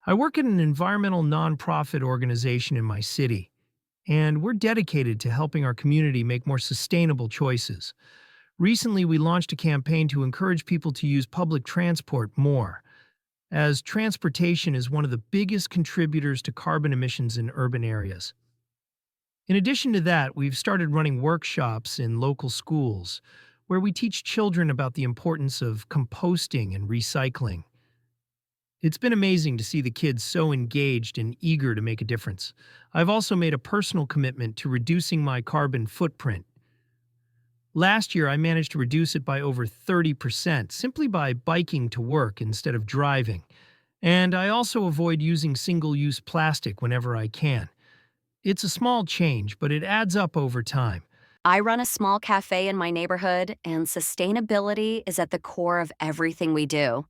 I work at an environmental nonprofit organization in my city, and we're dedicated to helping our community make more sustainable choices. Recently, we launched a campaign to encourage people to use public transport more, as transportation is one of the biggest contributors to carbon emissions in urban areas. In addition to that, we've started running workshops in local schools where we teach children about the importance of composting and recycling. It's been amazing to see the kids so engaged and eager to make a difference. I've also made a personal commitment to reducing my carbon footprint. Last year, I managed to reduce it by over 30% simply by biking to work instead of driving. And I also avoid using single use plastic whenever I can. It's a small change, but it adds up over time. I run a small cafe in my neighborhood, and sustainability is at the core of everything we do.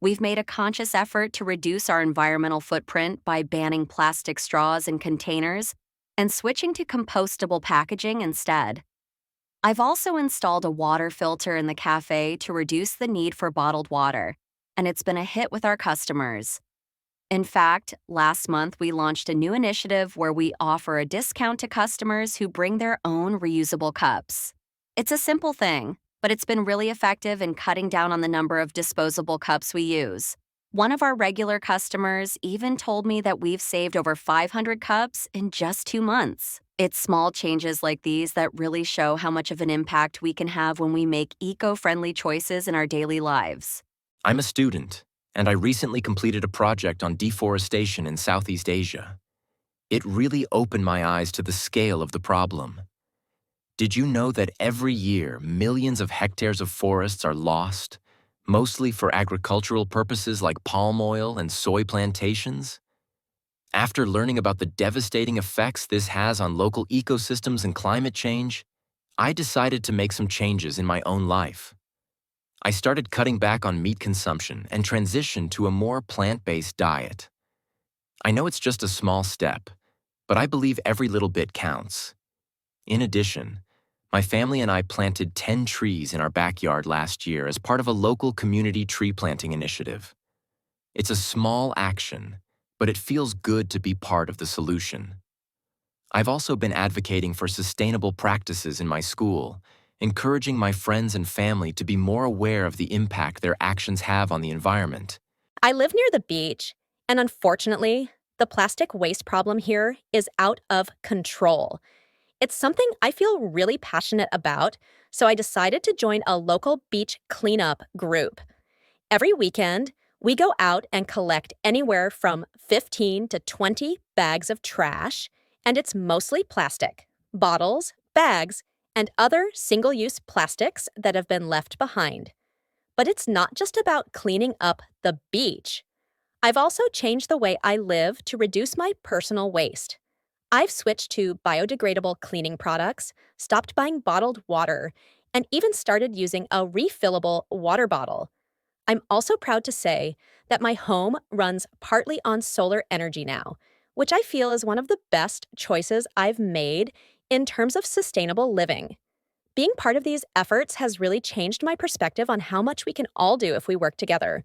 We've made a conscious effort to reduce our environmental footprint by banning plastic straws and containers and switching to compostable packaging instead. I've also installed a water filter in the cafe to reduce the need for bottled water, and it's been a hit with our customers. In fact, last month we launched a new initiative where we offer a discount to customers who bring their own reusable cups. It's a simple thing, but it's been really effective in cutting down on the number of disposable cups we use. One of our regular customers even told me that we've saved over 500 cups in just 2 months. It's small changes like these that really show how much of an impact we can have when we make eco-friendly choices in our daily lives. I'm a student, and I recently completed a project on deforestation in Southeast Asia. It really opened my eyes to the scale of the problem. Did you know that every year millions of hectares of forests are lost, mostly for agricultural purposes like palm oil and soy plantations? After learning about the devastating effects this has on local ecosystems and climate change, I decided to make some changes in my own life. I started cutting back on meat consumption and transitioned to a more plant-based diet. I know it's just a small step, but I believe every little bit counts. In addition, my family and I planted 10 trees in our backyard last year as part of a local community tree planting initiative. It's a small action, but it feels good to be part of the solution. I've also been advocating for sustainable practices in my school, encouraging my friends and family to be more aware of the impact their actions have on the environment. I live near the beach, and unfortunately, the plastic waste problem here is out of control. It's something I feel really passionate about, so I decided to join a local beach cleanup group. Every weekend, we go out and collect anywhere from 15 to 20 bags of trash, and it's mostly plastic, bottles, bags, and other single-use plastics that have been left behind. But it's not just about cleaning up the beach. I've also changed the way I live to reduce my personal waste. I've switched to biodegradable cleaning products, stopped buying bottled water, and even started using a refillable water bottle. I'm also proud to say that my home runs partly on solar energy now, which I feel is one of the best choices I've made in terms of sustainable living. Being part of these efforts has really changed my perspective on how much we can all do if we work together.